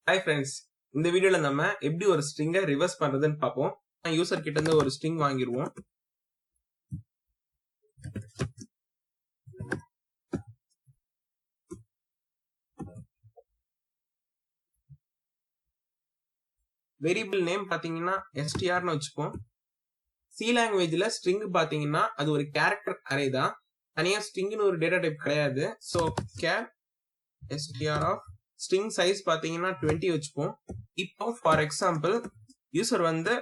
Hi friends, இந்த வீடியோல நம்ம எப்படி ஒரு ஸ்ட்ரிங்கை ரிவர்ஸ் பண்றதுன்னு பார்ப்போம். யூசர் கிட்ட இருந்து ஒரு ஸ்ட்ரிங் வாங்கிடுவோம். வேரியபிள் நேம் பாத்தீங்கன்னா strன்னு வச்சுப்போம். சி லாங்குவேஜ்ல ஸ்ட்ரிங் பாத்தீங்கன்னா அது ஒரு கேரக்டர் அரே தான். தனியா ஸ்ட்ரிங்னு ஒரு டேட்டா டைப் கிடையாது. So char str of string size பாத்தீங்கன்னா 20 வச்சுப்போம். இப்போ ஃபார் எக்ஸாம்பிள் யூசர் வந்து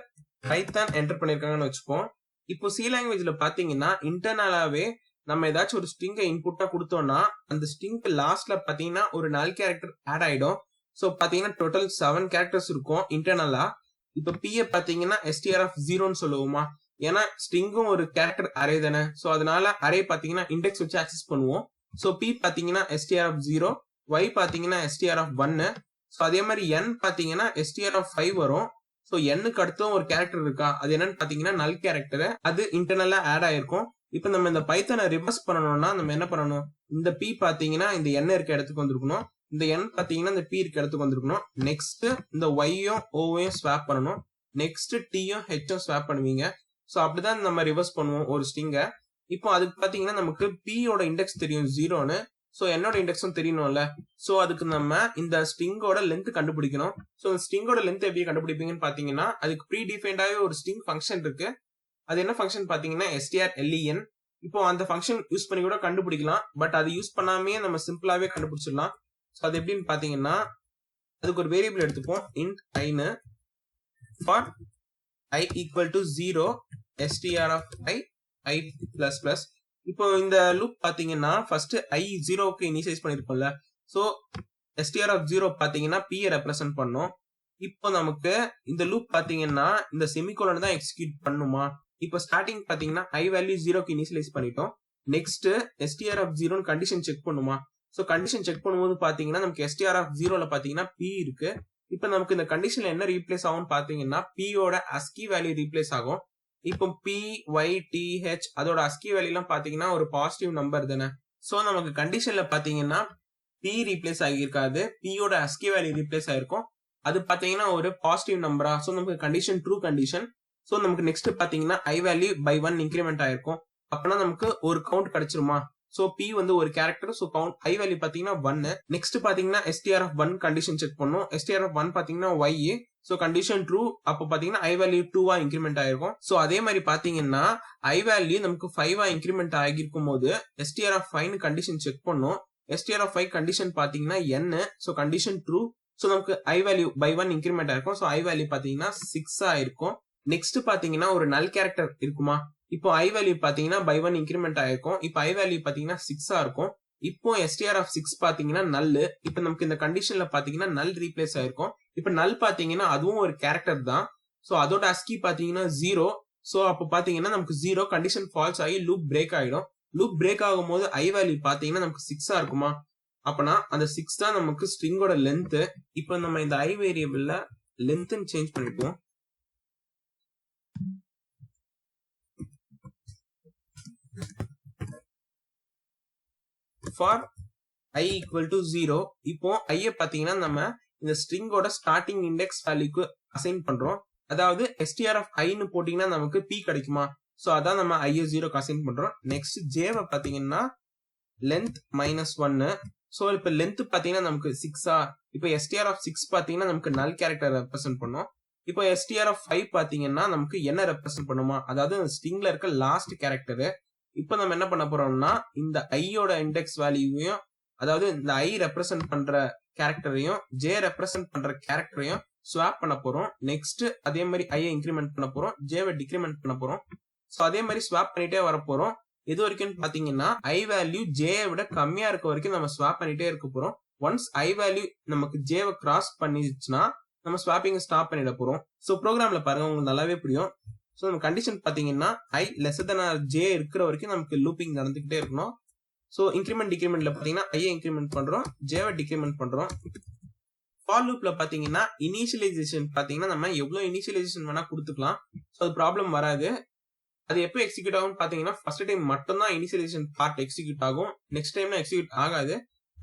பைத்தான் என்டர் பண்ணிருக்காங்கன்னு வச்சுப்போம். இப்போ சி லாங்குவேஜ்ல பாத்தீங்கன்னா இன்டர்னலாவே நம்ம ஏதாச்சும் ஒரு ஸ்ட்ரிங்கை இன்புட்டா கொடுத்தோம்னா அந்த ஸ்ட்ரிங்க்கு லாஸ்ட்ல பாத்தீங்கன்னா ஒரு நல் கேரக்டர் ஆட் ஆயிடும். ஸோ பாத்தீங்கன்னா டோட்டல் 7 கேரக்டர்ஸ் இருக்கும் இன்டர்னலா. இப்போ p பாத்தீங்கன்னா str ஆஃப் 0ன்னு சொல்லுவோமா, ஏன்னா ஸ்ட்ரிங்கும் ஒரு கேரக்டர் அரே தானே. ஸோ அதனால அரே பாத்தீங்கன்னா இண்டெக்ஸ் வச்சு ஆக்சஸ் பண்ணுவோம். ஸோ p பாத்தீங்கன்னா str ஆஃப் 0, y பாத்தீங்கன்னா str ஆஃப் 1. ஸோ அதே மாதிரி n பாத்தீங்கன்னா str ஆஃப் 5 வரும். ஸோ n-க்கு அடுத்தும் ஒரு கேரக்டர் இருக்கா, அது என்னன்னு பாத்தீங்கன்னா நல் கேரக்டர், அது இன்டர்னலா ஆட் ஆயிருக்கும். இப்போ நம்ம இந்த பைத்தானை ரிவர்ஸ் பண்ணணும்னா நம்ம என்ன பண்ணணும், இந்த p பாத்தீங்கன்னா இந்த n இருக்க இடத்துக்கு வந்திருக்கணும், இந்த n பாத்தீங்கன்னா இந்த p இருக்க இடத்துக்கு வந்திருக்கணும். நெக்ஸ்ட் இந்த y-யும் o-யும் ஸ்வாப் பண்ணணும். நெக்ஸ்ட் t-யும் h-யும் ஸ்வாப் பண்ணுவீங்க. ஸோ அப்படிதான் நம்ம ரிவர்ஸ் பண்ணுவோம் ஒரு ஸ்ட்ரிங்கை. இப்போ அதுக்கு பாத்தீங்கன்னா நமக்கு p-யோட இண்டெக்ஸ் தெரியும் 0ன்னு. ஸோ என்னோட இண்டெக்ஸும் தெரியணும்ல. ஸோ அதுக்கு நம்ம இந்த ஸ்ட்ரிங்கோட லென்த் கண்டுபிடிக்கணும். ஸோ ஸ்ட்ரிங்கோட லென்த் எப்படி கண்டுபிடிப்பீங்கன்னு பாத்தீங்கன்னா அதுக்கு ப்ரீ டிஃபைன்டாவே ஒரு ஸ்ட்ரிங் ஃபங்க்ஷன் இருக்கு. அது என்ன ஃபங்க்ஷன் பாத்தீங்கன்னா strlen. இப்போ அந்த ஃபங்க்ஷன் யூஸ் பண்ணி கூட கண்டுபிடிக்கலாம். பட் அது யூஸ் பண்ணாமே நம்ம சிம்பிளாவே கண்டுபிடிச்சிடலாம். ஸோ அது எப்படின்னு பாத்தீங்கன்னா அதுக்கு ஒரு வேரியபிள் எடுத்துப்போம், int i-ன்னு. For i equal to 0 str of i plus plus. இப்போ இந்த லூப் பாத்தீங்கன்னா ஃபர்ஸ்ட் i 0க்கு இனிஷியலைஸ் பண்ணிருப்போம்ல. ஸோ str of 0 பாத்தீங்கன்னா p ரெப்ரசென்ட் பண்ணும். இப்போ நமக்கு இந்த லூப் பாத்தீங்கன்னா இந்த செமிகோலன் தான் எக்ஸிக்யூட் பண்ணுமா. இப்போ ஸ்டார்டிங் பாத்தீங்கன்னா i வேல்யூ 0க்கு இனிஷியலைஸ் பண்ணிட்டோம். நெக்ஸ்ட் str of 0ன்னு கண்டிஷன் செக் பண்ணுமா. ஸோ கண்டிஷன் செக் பண்ணும்போது பாத்தீங்கன்னா நமக்கு str of 0ல பாத்தீங்கன்னா p இருக்கு. இப்போ நமக்கு இந்த கண்டிஷன்ல என்ன ரீப்ளேஸ் ஆகும் பாத்தீங்கன்னா p-யோட ASCII வேல்யூ ரீப்ளேஸ் ஆகும். இப்போ p y t h அதோட ASCII வேல்யூ எல்லாம் பாத்தீங்கன்னா ஒரு பாசிட்டிவ் நம்பர் தானே. ஸோ நமக்கு கண்டிஷன்ல பாத்தீங்கன்னா p ரீப்ளேஸ் ஆகியிருக்காது, p-யோட ASCII வேல்யூ ரீப்ளேஸ் ஆயிருக்கும். அது பாத்தீங்கன்னா ஒரு பாசிட்டிவ் நம்பரா. ஸோ நமக்கு கண்டிஷன் ட்ரூ கண்டிஷன். ஸோ நமக்கு நெக்ஸ்ட் பாத்தீங்கன்னா i வேல்யூ by 1 இன்க்ரிமெண்ட் ஆயிருக்கும். அப்பனா நமக்கு ஒரு கவுண்ட் கிடைச்சிருமா. ஸோ p வந்து ஒரு character. So count i value பாத்தீங்கன்னா 1. நெக்ஸ்ட் பாத்தீங்கன்னா str of 1 கண்டிஷன் செக் பண்ணும். str of 1 பாத்தீங்கன்னா y. So condition true. அப்போ பாத்தீங்கன்னா i வேல்யூ 2-ஆ இன்க்ரிமெண்ட் ஆயிருக்கும். ஸோ அதே மாதிரி பாத்தீங்கன்னா i வேல்யூ நமக்கு 5-ஆ இன்க்ரிமெண்ட் ஆகிருக்கும் போது str of 5 கண்டிஷன் செக் பண்ணும். str of 5 கண்டிஷன் பாத்தீங்கன்னா n. So condition true. So நமக்கு i வேல்யூ by 1 இன்க்ரிமெண்ட் ஆயிருக்கும். ஸோ i வேல்யூ பாத்தீங்கன்னா 6-ஆ இருக்கும். நெக்ஸ்ட் பாத்தீங்கன்னா ஒரு நல் கேரக்டர் இருக்குமா. இப்போ i வேல்யூ பாத்தீங்கன்னா by 1 இன்க்ரிமெண்ட் ஆயிருக்கும். இப்போ i வேல்யூ பாத்தீங்கன்னா 6-ஆ இருக்கும். இப்போ str of 6 பாத்தீங்கன்னா நல். இப்போ நமக்கு இந்த கண்டிஷன்ல பாத்தீங்கன்னா நல் ரீப்ளேஸ் ஆயிருக்கும். இப்போ நல் பாத்தீங்கன்னா அதுவும் ஒரு கேரக்டர் தான். ஸோ அதோட ASCII பாத்தீங்கன்னா 0. ஸோ அப்போ பாத்தீங்கன்னா நமக்கு 0 கண்டிஷன் ஃபால்ஸ் ஆகி லூப் பிரேக் ஆயிடும். லூப் பிரேக் ஆகும் போது i வேல்யூ பாத்தீங்கன்னா நமக்கு 6-ஆ இருக்குமா. அப்பனா அந்த 6 தான் நமக்கு ஸ்ட்ரிங்கோட லென்த். இப்போ நம்ம இந்த i வேரியபிள்ல லென்த்னு சேஞ்ச் பண்ணிப்போம். For i equal to 0. இப்போ i பாத்தீங்கன்னா நம்ம இந்த ஸ்ட்ரிங்கோட ஸ்டார்டிங் இண்டெக்ஸ் வேல்யூக்கு அசைன் பண்றோம். அதாவது str of i-ன்னு போட்டீங்கன்னா நமக்கு p கிடைக்குமா. ஸோ அதான் நம்ம i 0க்கு அசைன் பண்றோம். நெக்ஸ்ட் j பாத்தீங்கன்னா லென்த் -1. ஸோ இப்போ லென்த் பாத்தீங்கன்னா நமக்கு 6-ஆ. இப்போ str of 6 பாத்தீங்கன்னா நமக்கு நல் கேரக்டர் ரெப்ரசென்ட் பண்ணும். இப்போ str of 5 பாத்தீங்கன்னா நமக்கு என்ன ரெப்ரசென்ட் பண்ணுமா, அதாவது ஸ்ட்ரிங்ல இருக்க லாஸ்ட் கேரக்டர். இப்போ நம்ம என்ன பண்ண போறோம்னா இந்த i-யோட இண்டெக்ஸ் வேல்யூவையும், அதாவது இந்த i ரெப்ரசென்ட் பண்ற கேரக்டரையும் j ரெப்ரசென்ட் பண்ற கேரக்டரையும் ஸ்வாப் பண்ண போறோம். நெக்ஸ்ட் அதே மாதிரி i இன்க்ரிமெண்ட் பண்ண போறோம், j டிக்ரிமெண்ட் பண்ண போறோம். ஸோ அதே மாதிரி ஸ்வாப் பண்ணிட்டே வர போறோம். எது வரைக்கும் பாத்தீங்கன்னா i வேல்யூ j விட கம்மியா இருக்க வரைக்கும் நம்ம ஸ்வாப் பண்ணிட்டே இருக்க போறோம். ஒன்ஸ் i வேல்யூ நமக்கு j கிராஸ் பண்ணிடுச்சுன்னா நம்ம ஸ்வாப்பிங் ஸ்டாப் பண்ணிட போறோம். ஸோ ப்ரோக்ராம்ல பாருங்க, உங்களுக்கு நல்லாவே புரியும். ஸோ நம்ம கண்டிஷன் பாத்தீங்கன்னா i lesser than or j இருக்கிற வரைக்கும் நமக்கு லூப்பிங் நடந்துகிட்டே இருக்கணும். ஸோ இன்க்ரிமெண்ட் டிக்ரிமெண்ட்ல பாத்தீங்கன்னா i இன்க்ரிமெண்ட் பண்றோம், j டிக்ரிமெண்ட் பண்றோம். ஃபார் லூப்ல பாத்தீங்கன்னா இனிஷியலைசேஷன் பாத்தீங்கன்னா நம்ம எவ்வளவு இனிஷியலைசேஷன் வேணா கொடுத்துக்கலாம். ஸோ அது ப்ராப்ளம் வராது. அது எப்போ எக்ஸிக்யூட் ஆகும் பாத்தீங்கன்னா ஃபர்ஸ்ட் டைம் மட்டும் தான் இனிஷியலைசேஷன் பார்ட் எக்ஸிக்யூட் ஆகும். நெக்ஸ்ட் டைம்ல எக்ஸிக்யூட் ஆகாது.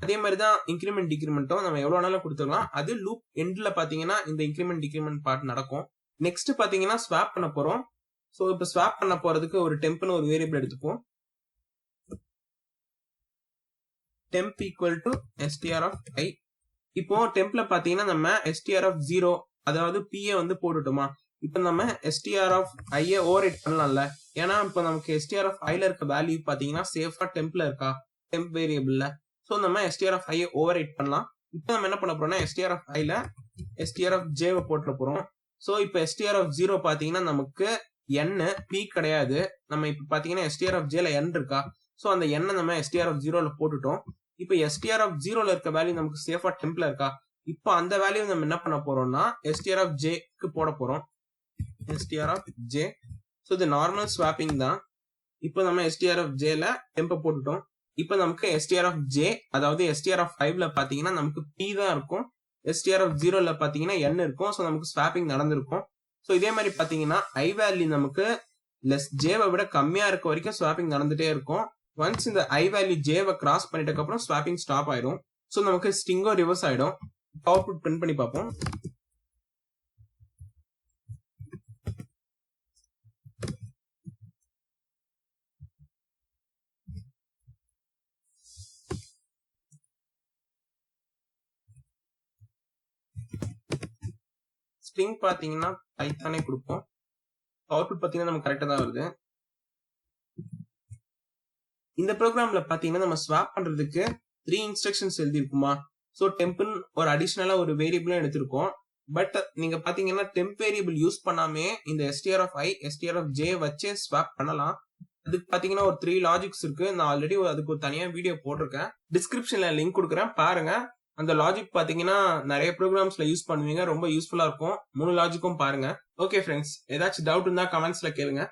அதே மாதிரி தான் இன்க்ரிமெண்ட் டிக்ரிமெண்ட்டும் நம்ம எவ்வளவு நாளும் கொடுத்துக்கலாம். அது லூப் எண்ட்ல பாத்தீங்கன்னா இந்த இன்க்ரிமெண்ட் டிக்ரிமெண்ட் பார்ட் நடக்கும். நெக்ஸ்ட் பாத்தீங்கன்னா ஸ்வாப் பண்ண போறோம். சோ இப்ப ஸ்வாப் பண்ண போறதுக்கு ஒரு டெம்ப்னு ஒரு வேரியபிள் எடுத்துப்போம். temp equal to str of I. இப்போ டெம்ப்ல பாத்தீங்கன்னா நம்ம str of 0 அதாவது p வந்து போட்டுட்டோமா. இப்போ நம்ம str of I ஓவர்ரைட் பண்ணலாம்ல. ஏன்னா இப்போ நமக்கு str of I ல இருக்க வேல்யூ பாத்தீங்கன்னா சேஃபா டெம்ப்ல இருக்கா, டெம்ப் வேரியபிள்ல. சோ நம்ம str of I ஓவர்ரைட் பண்ணலாம். இப்போ நம்ம என்ன பண்ண போறோம்னா str of I ல str of j போட்டுற போறோம். சோ இப்போ str of 0 பாத்தீங்கன்னா நமக்கு n, p கிடையாது. நம்ம இப்போ பாத்தீங்கன்னா str of j ல n இருக்கா. சோ அந்த n நம்ம str of 0 ல போட்டுட்டோம். இப்போ str of 0 ல இருக்க வேல்யூ நமக்கு சேஃபா டெம்ப்ல இருக்கா. இப்போ அந்த வேல்யூ நம்ம என்ன பண்ண போறோம்னா str of j க்கு போட போறோம். str of j. சோ இது நார்மல் ஸ்வாப்பிங் தான். இப்போ நம்ம str of j ல டெம்ப் போட்டுட்டோம். இப்போ நமக்கு str of j அதாவது str of 5 ல பாத்தீங்கன்னா நமக்கு p தான் இருக்கும். str of 0 ல பாத்தீங்கன்னா n இருக்கும். சோ நமக்கு ஸ்வாப்பிங் நடந்திருக்கும். சோ இதே மாதிரி பாத்தீங்கன்னா I வேல்யூ நமக்கு லெஸ் j விட கம்மியா இருக்க வரைக்கும் ஸ்வாப்பிங் நடந்துட்டே இருக்கும். ஒன்ஸ் இந்த I வேல்யூ j கிராஸ் பண்ணிட்டதுக்கு அப்புறம் ஸ்வாப்பிங் ஸ்டாப் ஆயிடும். சோ நமக்கு ஸ்ட்ரிங்கோ ரிவர்ஸ் ஆயிடும். அவுட்புட் பிரிண்ட் பண்ணி பார்ப்போம். ஸ்ட்ரிங் பாத்தீங்கன்னா பைத்தானே கொடுப்போம். அவுட்புட் பாத்தீங்கன்னா நமக்கு கரெக்டா தான் வருது. இந்த ப்ரோக்ராம்ல பாத்தீங்கன்னா நம்ம ஸ்வாப் பண்றதுக்கு 3 இன்ஸ்ட்ரக்ஷன்ஸ் எழுதிருக்குமா. சோ டெம்ப்னு ஒரு அடிஷனலா ஒரு வேரியபிளும் எடுத்திருக்கோம். பட் நீங்க பாத்தீங்கன்னா டெம்ப் வேரியபிள் யூஸ் பண்ணாமே இந்த str of I, str of j வச்சே ஸ்வாப் பண்ணலாம். அதுக்கு பாத்தீங்கன்னா ஒரு 3 லாஜிக்ஸ் இருக்கு. நான் ஆல்ரெடி அதுக்கு ஒரு தனியா வீடியோ போட்டிருக்கேன். டிஸ்கிரிப்ஷன்ல லிங்க் கொடுக்குறேன், பாருங்க. அந்த லாஜிக் பாத்தீங்கன்னா நிறைய ப்ரோக்ராம்ஸ்ல யூஸ் பண்ணுவீங்க, ரொம்ப யூஸ்ஃபுல்லா இருக்கும். 3 லாஜிக்கும் பாருங்க. ஓகே ஃப்ரெண்ட்ஸ், ஏதாச்சும் டவுட் இருந்தா கமெண்ட்ஸ்ல கேளுங்க.